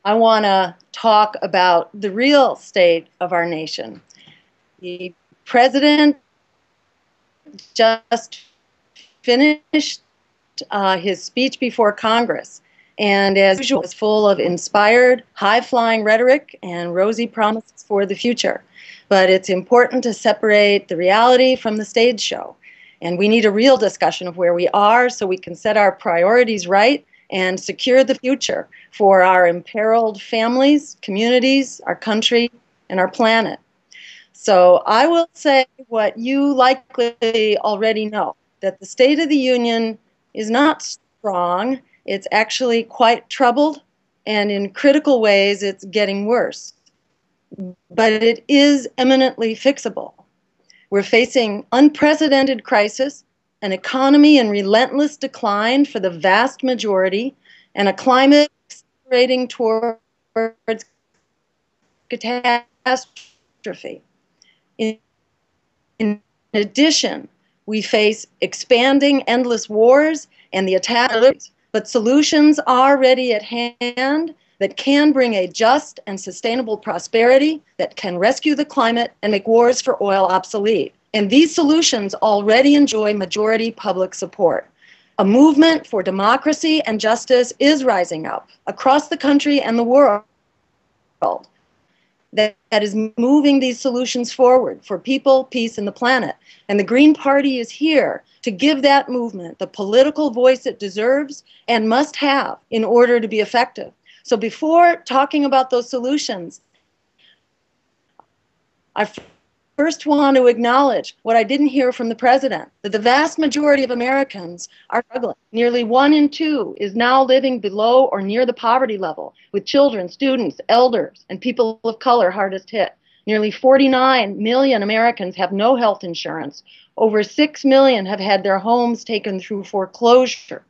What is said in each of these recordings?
I want to talk about the real state of our nation. The president just finished his speech before Congress, and as usual, is full of inspired, high-flying rhetoric and rosy promises for the future. But it's important to separate the reality from the stage show, and we need a real discussion of where we are so we can set our priorities right and secure the future for our imperiled families, communities, our country, and our planet. So I will say what you likely already know, that the State of the Union is not strong. It's actually quite troubled, and in critical ways, it's getting worse. But it is eminently fixable. We're facing unprecedented crisis, an economy in relentless decline for the vast majority, and a climate accelerating towards catastrophe. In addition, we face expanding endless wars and the attack on liberties, but solutions are ready at hand that can bring a just and sustainable prosperity that can rescue the climate and make wars for oil obsolete. And these solutions already enjoy majority public support. A movement for democracy and justice is rising up across the country and the world that is moving these solutions forward for people, peace, and the planet. And the Green Party is here to give that movement the political voice it deserves and must have in order to be effective. So before talking about those solutions, I first want to acknowledge what I didn't hear from the president, that the vast majority of Americans are struggling. Nearly 1 in 2 is now living below or near the poverty level, with children, students, elders, and people of color hardest hit. Nearly 49 million Americans have no health insurance. Over 6 million have had their homes taken through foreclosure.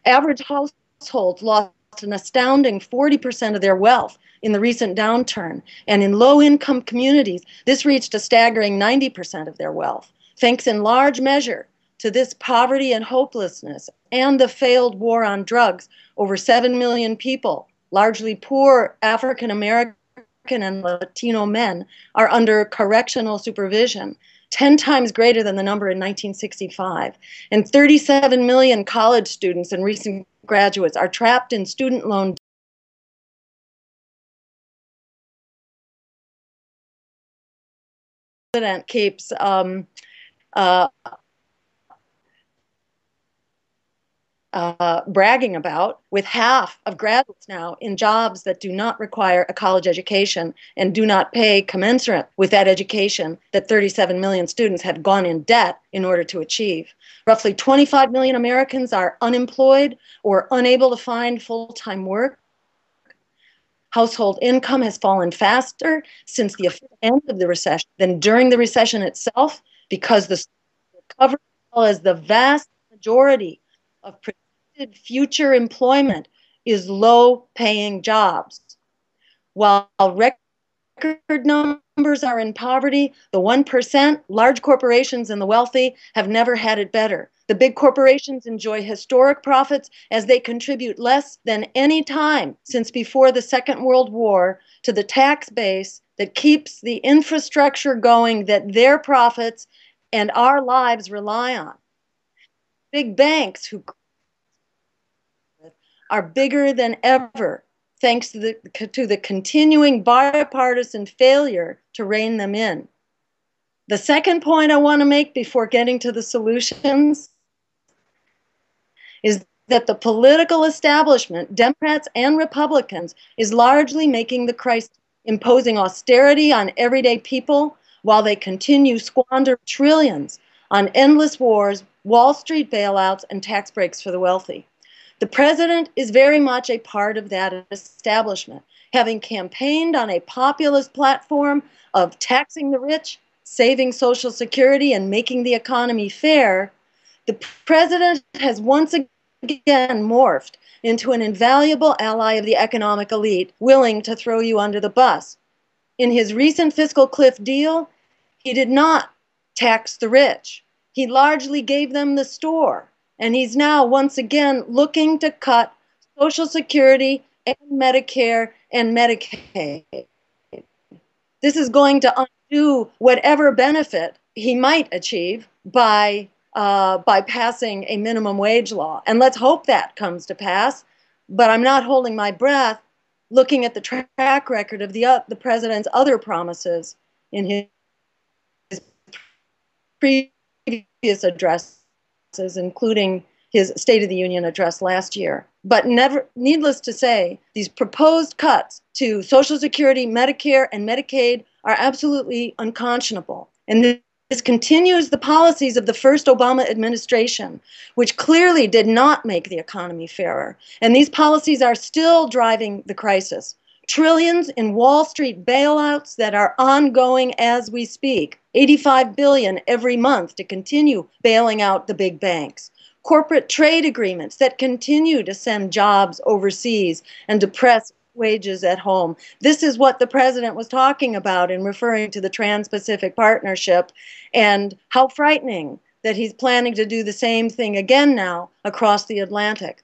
Average households lost an astounding 40% of their wealth in the recent downturn, and in low-income communities, this reached a staggering 90% of their wealth, thanks in large measure to this poverty and hopelessness and the failed war on drugs. Over 7 million people, largely poor African American and Latino men, are under correctional supervision, 10 times greater than the number in 1965. And 37 million college students and recent graduates are trapped in student loan debt. Keeps uh, bragging about, with half of graduates now in jobs that do not require a college education and do not pay commensurate with that education that 37 million students have gone in debt in order to achieve. Roughly 25 million Americans are unemployed or unable to find full-time work. Household income has fallen faster since the end of the recession than during the recession itself, because the recovery, as well as the vast majority of future employment, is low-paying jobs. While record numbers are in poverty, the 1%, large corporations and the wealthy, have never had it better. The big corporations enjoy historic profits as they contribute less than any time since before the Second World War to the tax base that keeps the infrastructure going that their profits and our lives rely on. Big banks who are bigger than ever, thanks to the continuing bipartisan failure to rein them in. The second point I want to make before getting to the solutions is that the political establishment, Democrats and Republicans, is largely making the crisis, imposing austerity on everyday people while they continue to squander trillions on endless wars, Wall Street bailouts, and tax breaks for the wealthy. The president is very much a part of that establishment, having campaigned on a populist platform of taxing the rich, saving Social Security, and making the economy fair. The president has once again morphed into an invaluable ally of the economic elite, willing to throw you under the bus. In his recent fiscal cliff deal, he did not tax the rich. He largely gave them the store. And he's now once again looking to cut Social Security and Medicare and Medicaid. This is going to undo whatever benefit he might achieve by passing a minimum wage law. And let's hope that comes to pass. But I'm not holding my breath looking at the track record of the president's other promises in his previous addresses, including his State of the Union address last year. But needless to say, these proposed cuts to Social Security, Medicare, and Medicaid are absolutely unconscionable. And this continues the policies of the first Obama administration, which clearly did not make the economy fairer. And these policies are still driving the crisis. Trillions in Wall Street bailouts that are ongoing as we speak. $85 billion every month to continue bailing out the big banks. Corporate trade agreements that continue to send jobs overseas and depress wages at home. This is what the president was talking about in referring to the Trans-Pacific Partnership, and how frightening that he's planning to do the same thing again now across the Atlantic.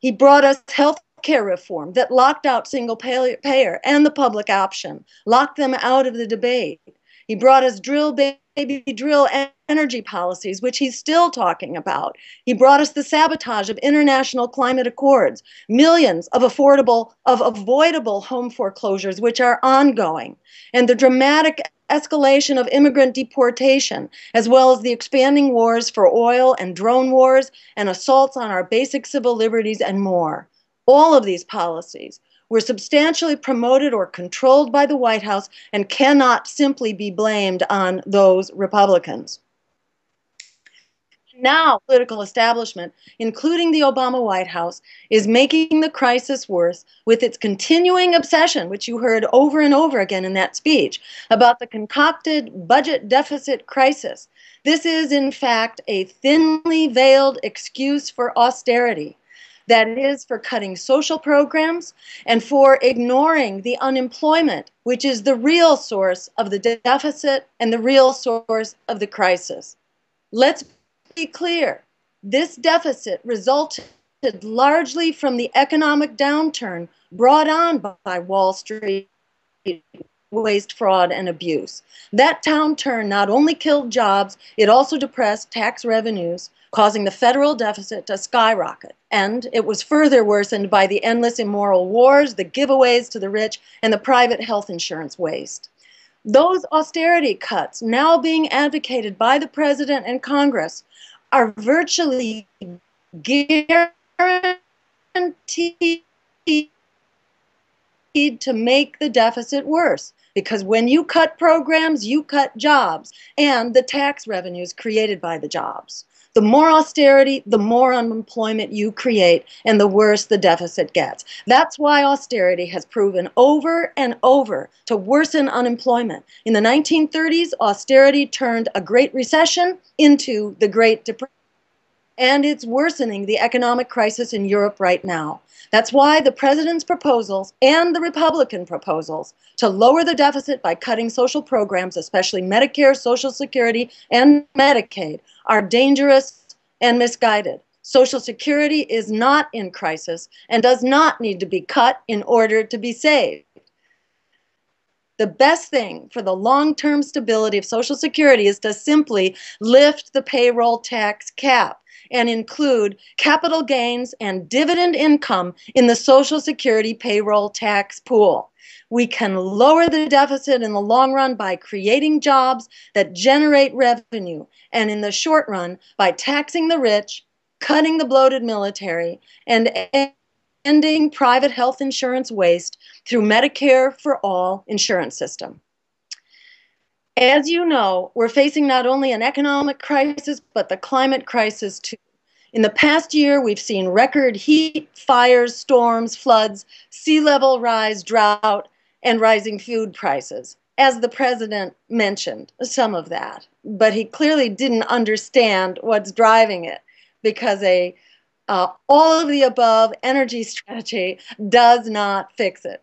He brought us health care reform that locked out single payer and the public option, locked them out of the debate. He brought us drill baby drill energy policies, which he's still talking about. He brought us the sabotage of international climate accords, millions of avoidable home foreclosures, which are ongoing, and the dramatic escalation of immigrant deportation, as well as the expanding wars for oil and drone wars and assaults on our basic civil liberties and more. All of these policies were substantially promoted or controlled by the White House and cannot simply be blamed on those Republicans. Now, the political establishment, including the Obama White House, is making the crisis worse with its continuing obsession, which you heard over and over again in that speech, about the concocted budget deficit crisis. This is, in fact, a thinly veiled excuse for austerity. That is, for cutting social programs and for ignoring the unemployment, which is the real source of the deficit and the real source of the crisis. Let's be clear. This deficit resulted largely from the economic downturn brought on by Wall Street waste, fraud, and abuse. That downturn not only killed jobs, it also depressed tax revenues, causing the federal deficit to skyrocket. And it was further worsened by the endless immoral wars, the giveaways to the rich, and the private health insurance waste. Those austerity cuts now being advocated by the president and Congress are virtually guaranteed to make the deficit worse. Because when you cut programs, you cut jobs and the tax revenues created by the jobs. The more austerity, the more unemployment you create, and the worse the deficit gets. That's why austerity has proven over and over to worsen unemployment. In the 1930s, austerity turned a Great Recession into the Great Depression. And it's worsening the economic crisis in Europe right now. That's why the president's proposals and the Republican proposals to lower the deficit by cutting social programs, especially Medicare, Social Security, and Medicaid, are dangerous and misguided. Social Security is not in crisis and does not need to be cut in order to be saved. The best thing for the long-term stability of Social Security is to simply lift the payroll tax cap and include capital gains and dividend income in the Social Security payroll tax pool. We can lower the deficit in the long run by creating jobs that generate revenue, and in the short run by taxing the rich, cutting the bloated military, and ending private health insurance waste through Medicare for All insurance system. As you know, we're facing not only an economic crisis, but the climate crisis too. In the past year, we've seen record heat, fires, storms, floods, sea level rise, drought, and rising food prices. As the president mentioned, some of that. But he clearly didn't understand what's driving it, because all of the above energy strategy does not fix it.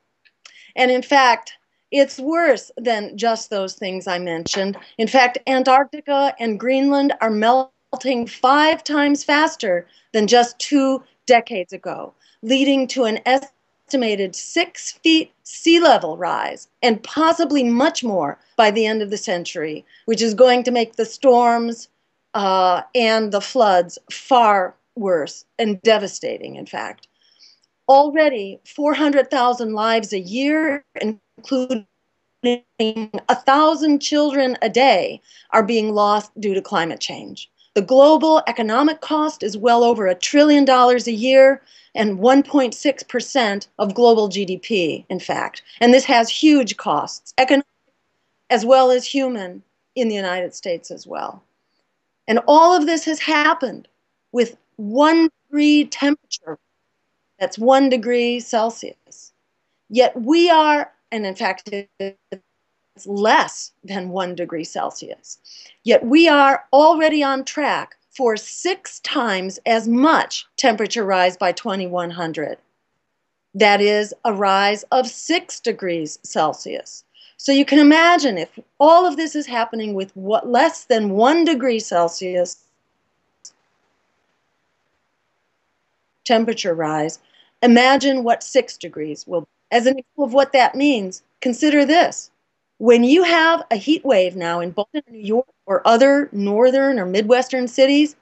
And in fact, it's worse than just those things I mentioned. In fact, Antarctica and Greenland are melting 5 times faster than just 2 decades ago, leading to an estimated 6 feet sea level rise and possibly much more by the end of the century, which is going to make the storms and the floods far worse and devastating, in fact. Already, 400,000 lives a year, including 1,000 children a day, are being lost due to climate change. The global economic cost is well over $1 trillion a year and 1.6% of global GDP, in fact. And this has huge costs, economic as well as human, in the United States as well. And all of this has happened with 1 degree temperature. That's 1 degree Celsius. Yet we are, and in fact, it's less than 1 degree Celsius. Yet we are already on track for 6 times as much temperature rise by 2100. That is a rise of 6 degrees Celsius. So you can imagine if all of this is happening with less than 1 degree Celsius temperature rise, imagine what 6 degrees will be. As an example of what that means, consider this. When you have a heat wave now in Boston, New York, or other northern or Midwestern cities,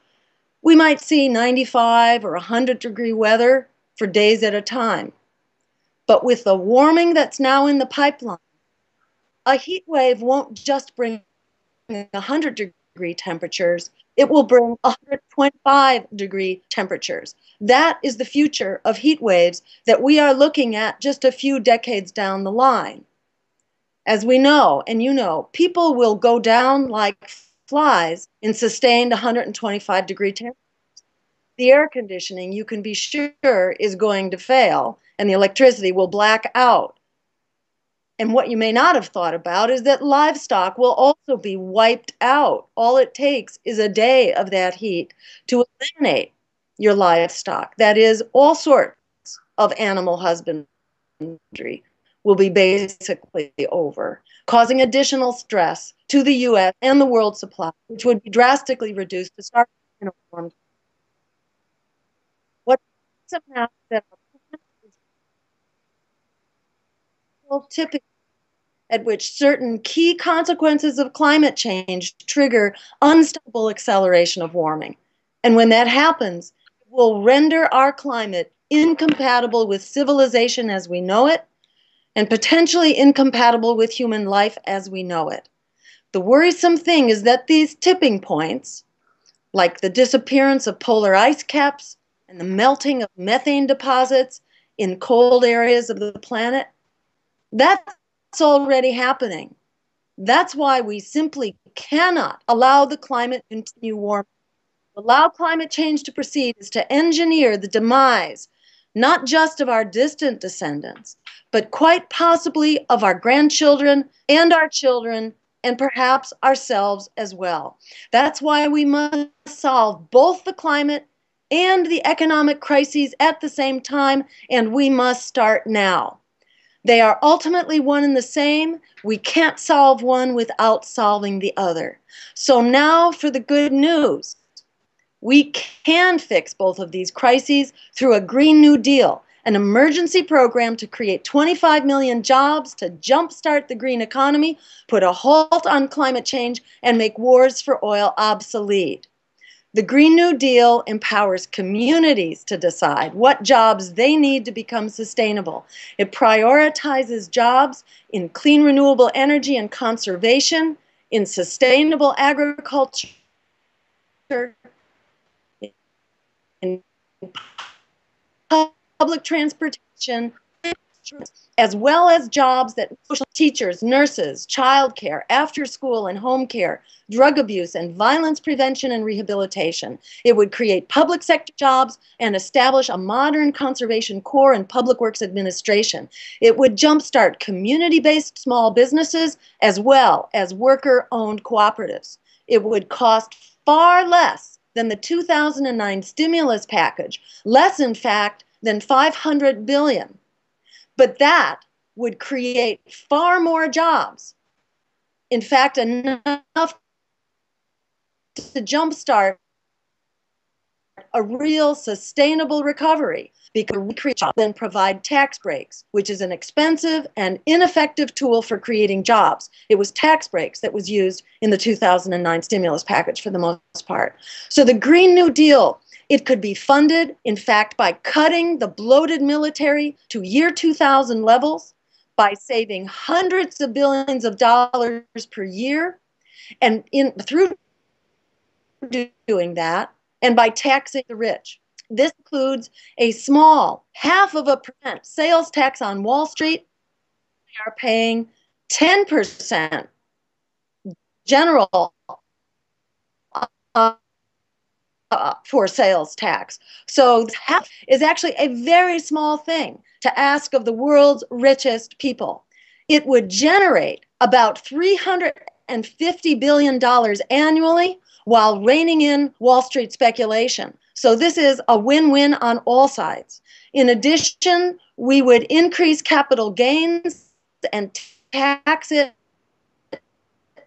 we might see 95 or 100 degree weather for days at a time. But with the warming that's now in the pipeline, a heat wave won't just bring 100 degree temperatures, it will bring 125 degree temperatures. That is the future of heat waves that we are looking at just a few decades down the line. As we know, and you know, people will go down like flies in sustained 125 degree temperatures. The air conditioning, you can be sure, is going to fail, and the electricity will black out. And what you may not have thought about is that livestock will also be wiped out. All it takes is a day of that heat to eliminate your livestock. That is, all sorts of animal husbandry will be basically over, causing additional stress to the U.S. and the world supply, which would be drastically reduced to start in a warm. What's now that tipping at which certain key consequences of climate change trigger unstoppable acceleration of warming. And when that happens, it will render our climate incompatible with civilization as we know it, and potentially incompatible with human life as we know it. The worrisome thing is that these tipping points, like the disappearance of polar ice caps and the melting of methane deposits in cold areas of the planet, that's already happening. That's why we simply cannot allow the climate to continue warming. To allow climate change to proceed is to engineer the demise, not just of our distant descendants, but quite possibly of our grandchildren and our children, and perhaps ourselves as well. That's why we must solve both the climate and the economic crises at the same time, and we must start now. They are ultimately one and the same. We can't solve one without solving the other. So now for the good news. We can fix both of these crises through a Green New Deal, an emergency program to create 25 million jobs to jumpstart the green economy, put a halt on climate change, and make wars for oil obsolete. The Green New Deal empowers communities to decide what jobs they need to become sustainable. It prioritizes jobs in clean renewable energy and conservation, in sustainable agriculture, in public transportation, as well as jobs that teachers, nurses, childcare, after school and home care, drug abuse and violence prevention and rehabilitation. It would create public sector jobs and establish a modern conservation corps and public works administration. It would jumpstart community-based small businesses as well as worker-owned cooperatives. It would cost far less than the 2009 stimulus package, less in fact than $500 billion. But that would create far more jobs. In fact, enough to jumpstart a real sustainable recovery, because we then provide tax breaks, which is an expensive and ineffective tool for creating jobs. It was tax breaks that was used in the 2009 stimulus package for the most part. So the Green New Deal, it could be funded, in fact, by cutting the bloated military to year 2000 levels, by saving hundreds of billions of dollars per year, and through doing that, and by taxing the rich. This includes a small 0.5% sales tax on Wall Street. They are paying 10% general for sales tax. So half is actually a very small thing to ask of the world's richest people. It would generate about $350 billion annually while reining in Wall Street speculation. So this is a win-win on all sides. In addition, we would increase capital gains and tax it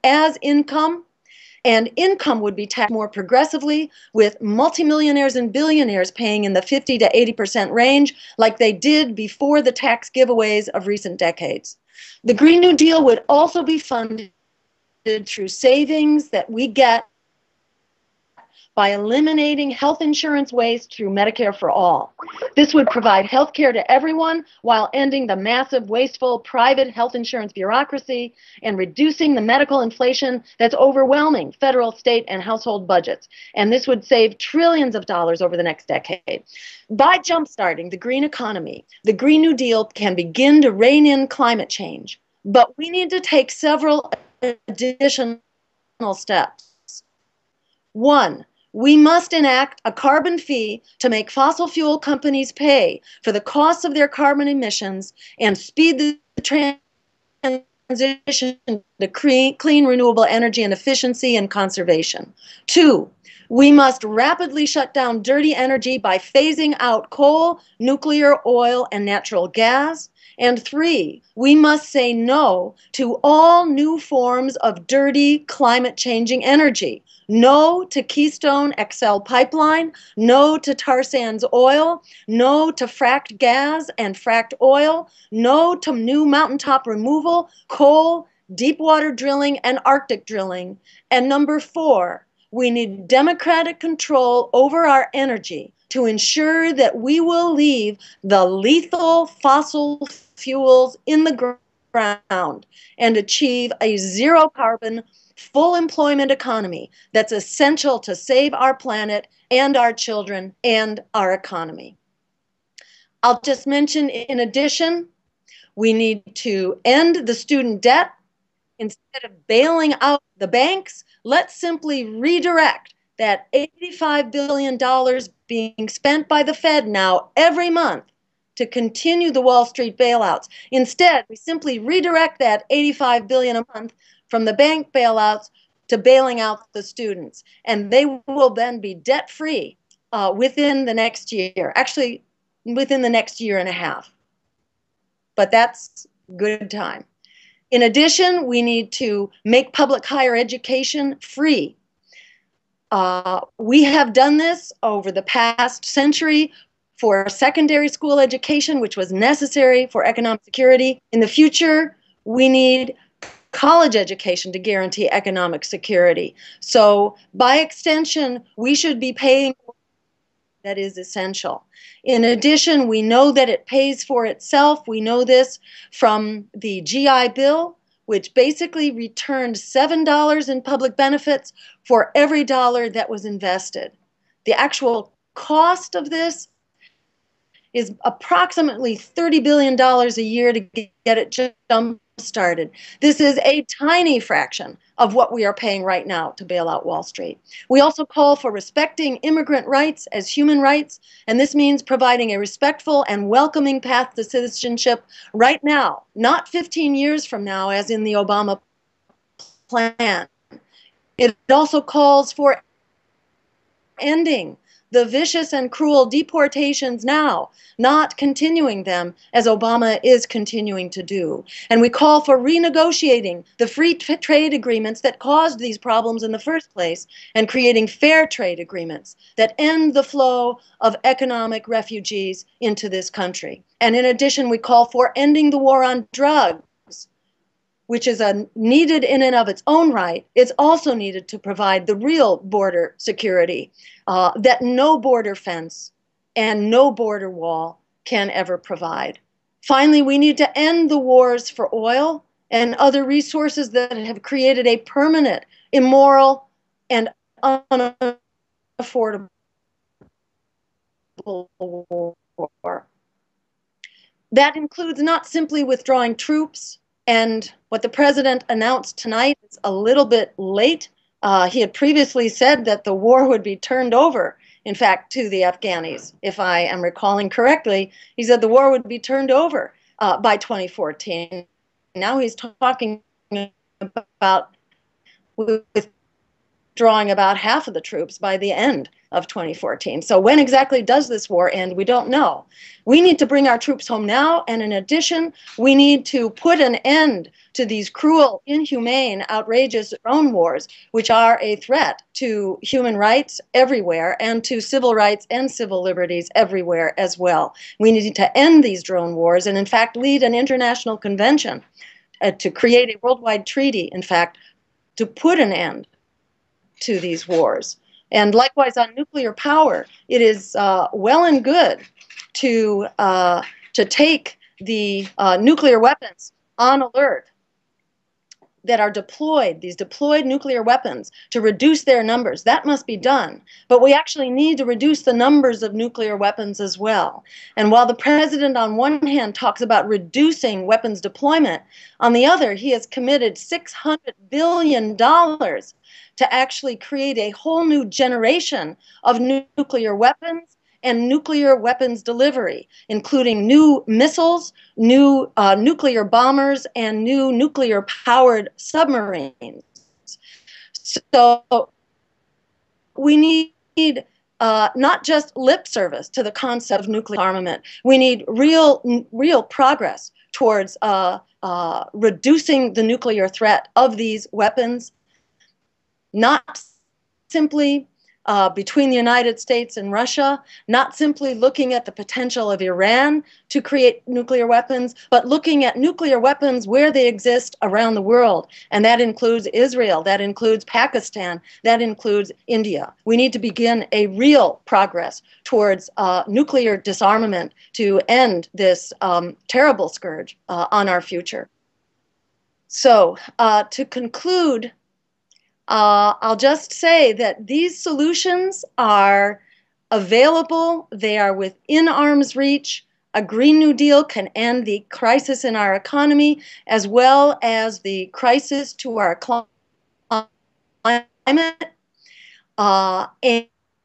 as income, and income would be taxed more progressively, with multimillionaires and billionaires paying in the 50 to 80% range like they did before the tax giveaways of recent decades. The Green New Deal would also be funded through savings that we get by eliminating health insurance waste through Medicare for All. This would provide health care to everyone while ending the massive, wasteful private health insurance bureaucracy and reducing the medical inflation that's overwhelming federal, state, and household budgets. And this would save trillions of dollars over the next decade. By jumpstarting the green economy, the Green New Deal can begin to rein in climate change. But we need to take several additional steps. One, we must enact a carbon fee to make fossil fuel companies pay for the costs of their carbon emissions and speed the transition to clean, renewable energy and efficiency and conservation. Two, we must rapidly shut down dirty energy by phasing out coal, nuclear, oil, and natural gas. And three, we must say no to all new forms of dirty, climate-changing energy. No to Keystone XL pipeline, no to tar sands oil, no to fracked gas and fracked oil, no to new mountaintop removal, coal, deep water drilling, and Arctic drilling. And number four, we need democratic control over our energy to ensure that we will leave the lethal fossil fuels in the ground and achieve a zero carbon, full employment economy that's essential to save our planet and our children and our economy. I'll just mention, in addition, we need to end the student debt. Instead of bailing out the banks, let's simply redirect that $85 billion being spent by the Fed now every month to continue the Wall Street bailouts. Instead, we simply redirect that $85 billion a month from the bank bailouts to bailing out the students. And they will then be debt-free within the next year, actually within the next year and a half. But that's good time. In addition, we need to make public higher education free. We have done this over the past century for secondary school education, which was necessary for economic security. In the future, we need college education to guarantee economic security. So by extension, we should be paying that is essential. In addition, we know that it pays for itself. We know this from the GI Bill, which basically returned $7 in public benefits for every dollar that was invested. The actual cost of this is approximately $30 billion a year to get it jump started. This is a tiny fraction of what we are paying right now to bail out Wall Street. We also call for respecting immigrant rights as human rights, and this means providing a respectful and welcoming path to citizenship right now, not 15 years from now, as in the Obama plan. It also calls for ending the vicious and cruel deportations now, not continuing them as Obama is continuing to do. And we call for renegotiating the free trade agreements that caused these problems in the first place and creating fair trade agreements that end the flow of economic refugees into this country. And in addition, we call for ending the war on drugs, which is needed in and of its own right. It's also needed to provide the real border security that no border fence and no border wall can ever provide. Finally, we need to end the wars for oil and other resources that have created a permanent, immoral, and unaffordable war. That includes not simply withdrawing troops, and what the president announced tonight is a little bit late. He had previously said that the war would be turned over, in fact, to the Afghanis. If I am recalling correctly, he said the war would be turned over by 2014. Now he's talking about withdrawing about half of the troops by the end of 2014. So when exactly does this war end? We don't know. We need to bring our troops home now, and in addition, we need to put an end to these cruel, inhumane, outrageous drone wars, which are a threat to human rights everywhere and to civil rights and civil liberties everywhere as well. We need to end these drone wars and, in fact, lead an international convention to create a worldwide treaty, in fact, to put an end to these wars. And likewise on nuclear power, it is well and good to take the nuclear weapons on alert that are deployed, these deployed nuclear weapons, to reduce their numbers. That must be done. But we actually need to reduce the numbers of nuclear weapons as well. And while the president on one hand talks about reducing weapons deployment, on the other he has committed $600 billion to actually create a whole new generation of nuclear weapons and nuclear weapons delivery, including new missiles, new nuclear bombers, and new nuclear-powered submarines. So we need not just lip service to the concept of nuclear armament. We need real progress towards reducing the nuclear threat of these weapons, not simply between the United States and Russia, not simply looking at the potential of Iran to create nuclear weapons, but looking at nuclear weapons where they exist around the world. And that includes Israel, that includes Pakistan, that includes India. We need to begin a real progress towards nuclear disarmament to end this terrible scourge on our future. So to conclude, I'll just say that these solutions are available. They are within arm's reach. A Green New Deal can end the crisis in our economy as well as the crisis to our climate.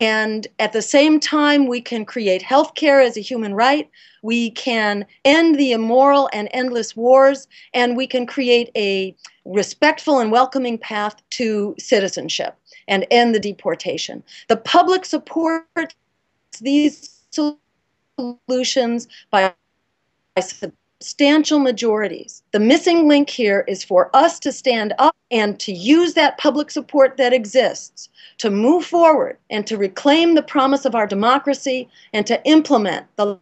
And at the same time, we can create health care as a human right. We can end the immoral and endless wars, and we can create a respectful and welcoming path to citizenship and end the deportation. The public supports these solutions by substantial majorities. The missing link here is for us to stand up and to use that public support that exists to move forward and to reclaim the promise of our democracy and to implement the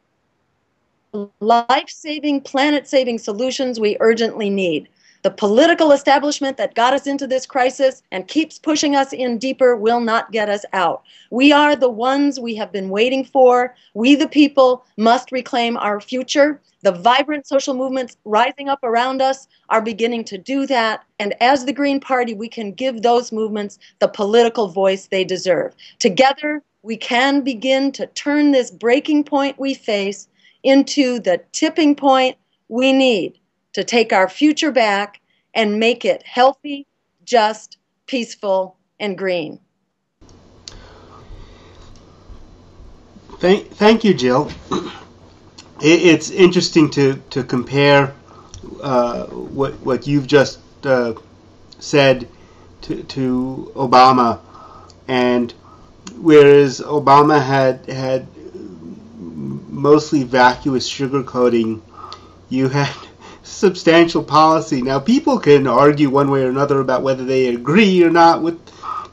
life-saving, planet-saving solutions we urgently need. The political establishment that got us into this crisis and keeps pushing us in deeper will not get us out. We are the ones we have been waiting for. We, the people, must reclaim our future. The vibrant social movements rising up around us are beginning to do that. And as the Green Party, we can give those movements the political voice they deserve. Together, we can begin to turn this breaking point we face into the tipping point we need to take our future back and make it healthy, just, peaceful, and green. Thank you, Jill. It's interesting to compare what you've just said to Obama and whereas Obama had mostly vacuous sugarcoating, you had substantial policy. Now, people can argue one way or another about whether they agree or not with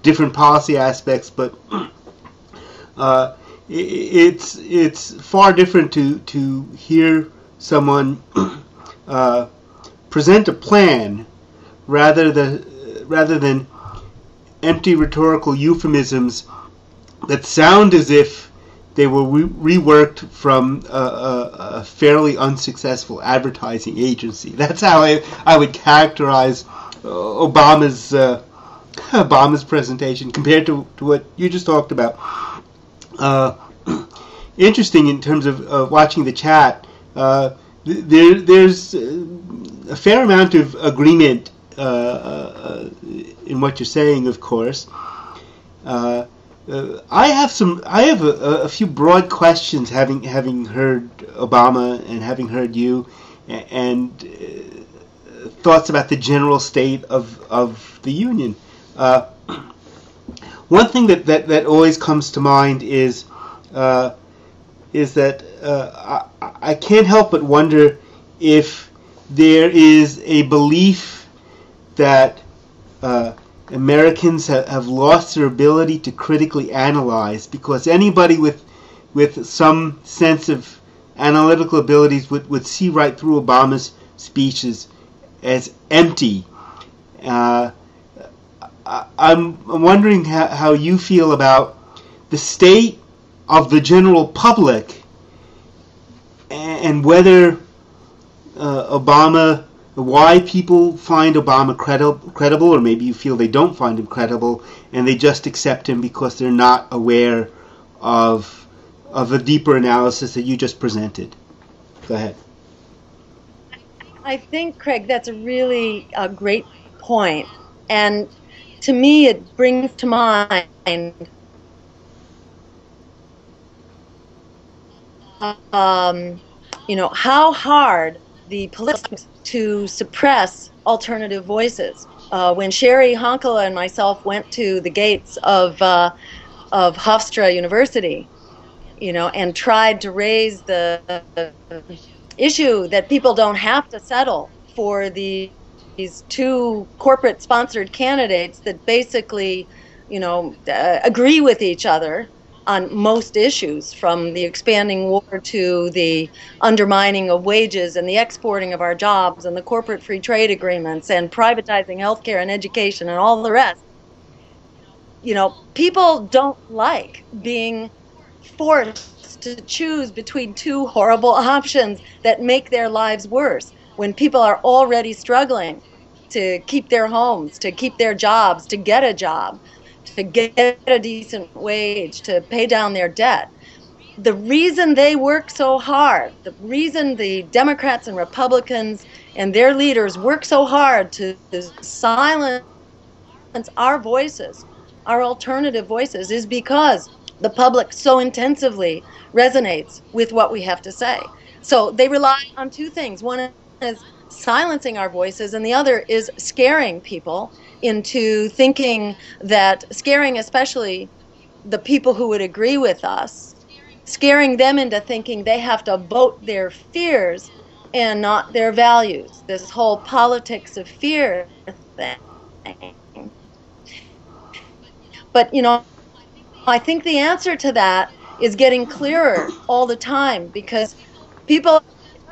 different policy aspects, but it's far different to hear someone present a plan rather than empty rhetorical euphemisms that sound as if they were reworked from a fairly unsuccessful advertising agency. That's how I would characterize Obama's presentation compared to what you just talked about. Interesting in terms of watching the chat. There's a fair amount of agreement in what you're saying, of course. I have a few broad questions, having heard Obama and having heard you, and thoughts about the general state of the union. One thing that always comes to mind is that I can't help but wonder if there is a belief that Americans have lost their ability to critically analyze, because anybody with some sense of analytical abilities would see right through Obama's speeches as empty. I'm wondering how you feel about the state of the general public and whether why people find Obama credible, or maybe you feel they don't find him credible and they just accept him because they're not aware of a deeper analysis that you just presented. Go ahead. I think, Craig, that's a really great point. And to me, it brings to mind how hard the politics to suppress alternative voices. When Sherry Honkala and myself went to the gates of Hofstra University, and tried to raise the issue that people don't have to settle for these two corporate-sponsored candidates that basically, agree with each other on most issues, from the expanding war to the undermining of wages and the exporting of our jobs and the corporate free trade agreements and privatizing healthcare and education and all the rest. People don't like being forced to choose between two horrible options that make their lives worse when people are already struggling to keep their homes, to keep their jobs, to get a job, to get a decent wage, to pay down their debt. The reason they work so hard, the reason the Democrats and Republicans and their leaders work so hard to silence our voices, our alternative voices, is because the public so intensively resonates with what we have to say. So they rely on two things. One is silencing our voices, and the other is scaring people into thinking that, scaring especially the people who would agree with us, scaring them into thinking they have to vote their fears and not their values. This whole politics of fear thing. But, I think the answer to that is getting clearer all the time, because people are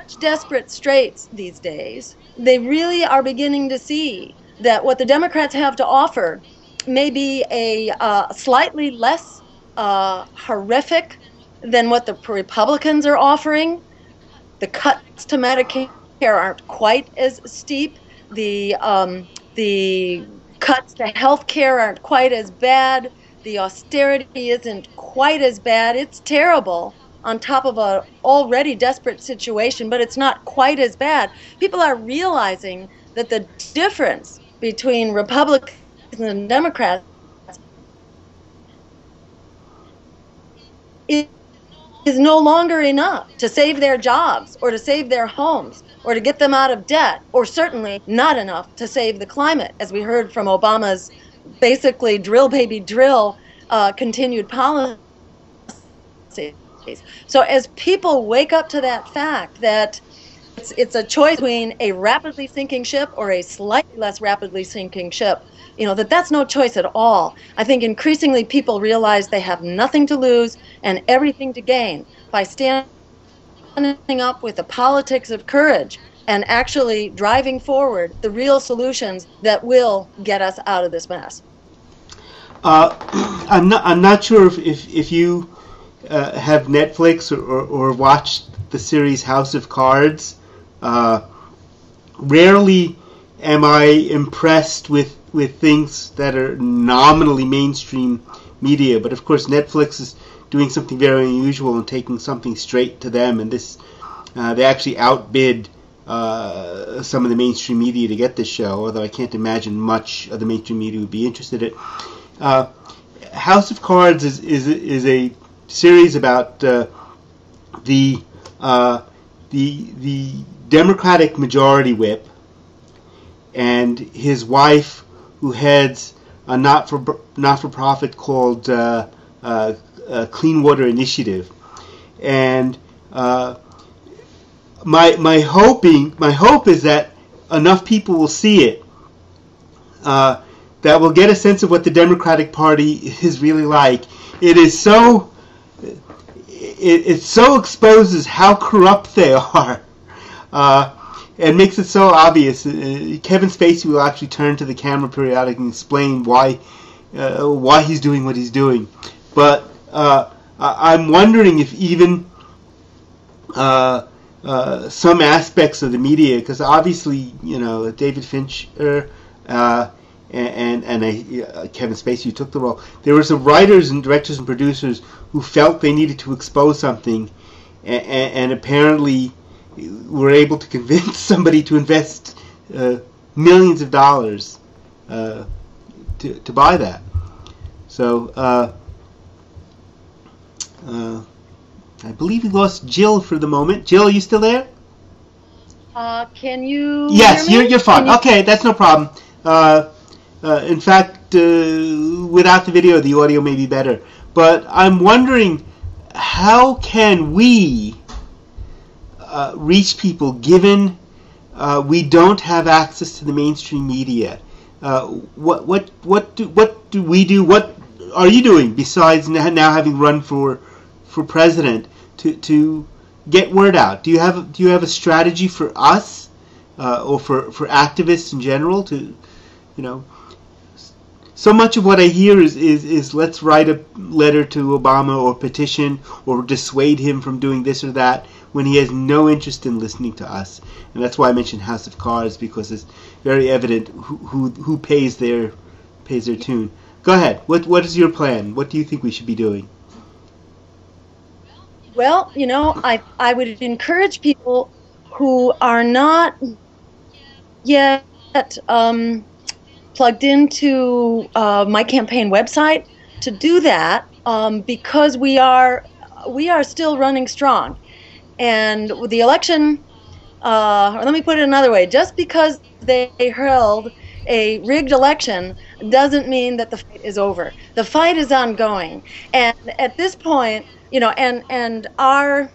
in such desperate straits these days. They really are beginning to see that what the Democrats have to offer may be a slightly less horrific than what the Republicans are offering. The cuts to Medicare aren't quite as steep. The cuts to health care aren't quite as bad. The austerity isn't quite as bad. It's terrible on top of an already desperate situation, but it's not quite as bad. People are realizing that the difference between Republicans and Democrats is no longer enough to save their jobs or to save their homes or to get them out of debt, or certainly not enough to save the climate, as we heard from Obama's basically drill baby drill continued policies. So as people wake up to that fact that it's a choice between a rapidly sinking ship or a slightly less rapidly sinking ship, that's no choice at all. I think increasingly people realize they have nothing to lose and everything to gain by standing up with the politics of courage and actually driving forward the real solutions that will get us out of this mess. I'm not sure if you have Netflix or watched the series House of Cards. Rarely am I impressed with things that are nominally mainstream media, but of course Netflix is doing something very unusual and taking something straight to them, and this they actually outbid some of the mainstream media to get this show, although I can't imagine much of the mainstream media would be interested in it. House of Cards is a series about the Democratic majority whip and his wife, who heads a not-for-profit called Clean Water Initiative, and my hope is that enough people will see it that will get a sense of what the Democratic Party is really like. It so exposes how corrupt they are, and makes it so obvious. Kevin Spacey will actually turn to the camera periodically and explain why he's doing what he's doing. But I'm wondering if even some aspects of the media, because obviously David Fincher and Kevin Spacey, who took the role, there were some writers and directors and producers who felt they needed to expose something, and apparently were able to convince somebody to invest millions of dollars to buy that. So I believe we lost Jill for the moment. Jill, are you still there? Can you? Yes, hear me? you're fine. Okay, that's no problem. In fact, without the video, the audio may be better. But I'm wondering, how can we reach people given we don't have access to the mainstream media? What do we do? What are you doing besides now having run for president to get word out? Do you have a strategy for us or for activists in general to So much of what I hear is let's write a letter to Obama or petition or dissuade him from doing this or that, when he has no interest in listening to us. And that's why I mentioned House of Cards, because it's very evident who pays their tune. Go ahead. What is your plan? What do you think we should be doing? Well, I would encourage people who are not yet plugged into my campaign website to do that, because we are still running strong. And with the election, or let me put it another way, just because they held a rigged election doesn't mean that the fight is over. The fight is ongoing. And at this point, the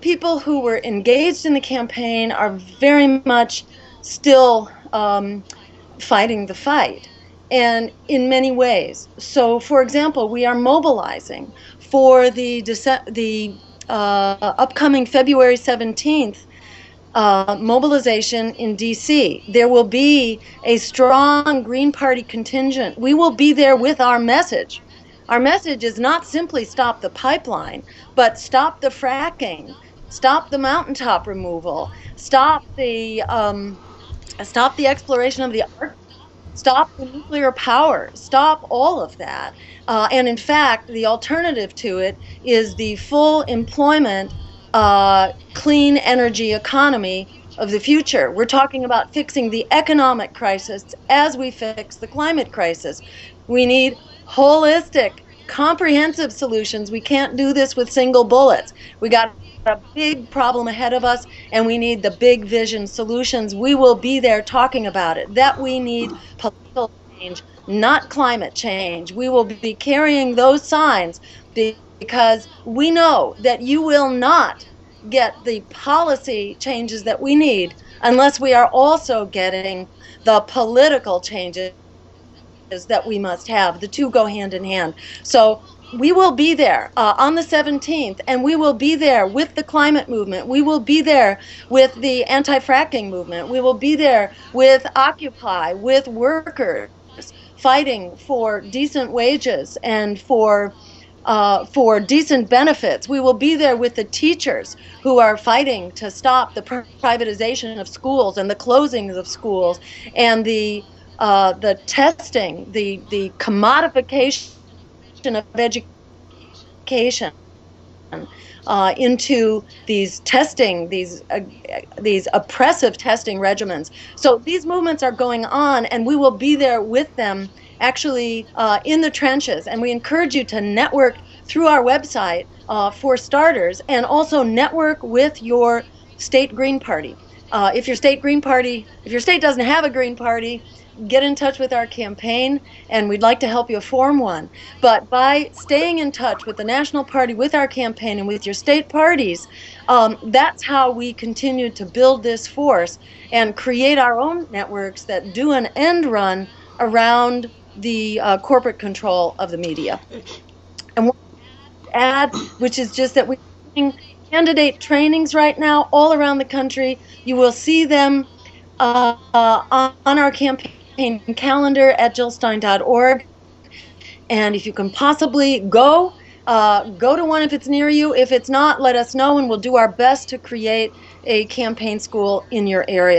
people who were engaged in the campaign are very much still fighting the fight, and in many ways. So, for example, we are mobilizing for the upcoming February 17th mobilization in D.C. There will be a strong Green Party contingent. We will be there with our message. Our message is not simply stop the pipeline, but stop the fracking, stop the mountaintop removal, stop the exploration of the Arctic, stop the nuclear power, stop all of that. And in fact, the alternative to it is the full employment, clean energy economy of the future. We're talking about fixing the economic crisis as we fix the climate crisis. We need holistic, comprehensive solutions. We can't do this with single bullets. We got a big problem ahead of us, and we need the big vision solutions. We will be there talking about it, that we need political change not climate change. We will be carrying those signs because we know that you will not get the policy changes that we need unless we are also getting the political changes that we must have. The two go hand in hand. So we will be there on the 17th, and we will be there with the climate movement. We will be there with the anti-fracking movement. We will be there with Occupy, with workers fighting for decent wages and for decent benefits. We will be there with the teachers who are fighting to stop the privatization of schools and the closings of schools and the testing, the commodification of education into these testing, these oppressive testing regimens. So these movements are going on, and we will be there with them, actually in the trenches. And we encourage you to network through our website for starters, and also network with your state Green Party. If your state doesn't have a Green Party, get in touch with our campaign, and we'd like to help you form one. But by staying in touch with the National Party, with our campaign, and with your state parties, that's how we continue to build this force and create our own networks that do an end run around the corporate control of the media. And one add, which is just that we're doing candidate trainings right now all around the country. You will see them on our campaign calendar at jillstein.org. And if you can possibly go to one if it's near you. If it's not, let us know, and we'll do our best to create a campaign school in your area.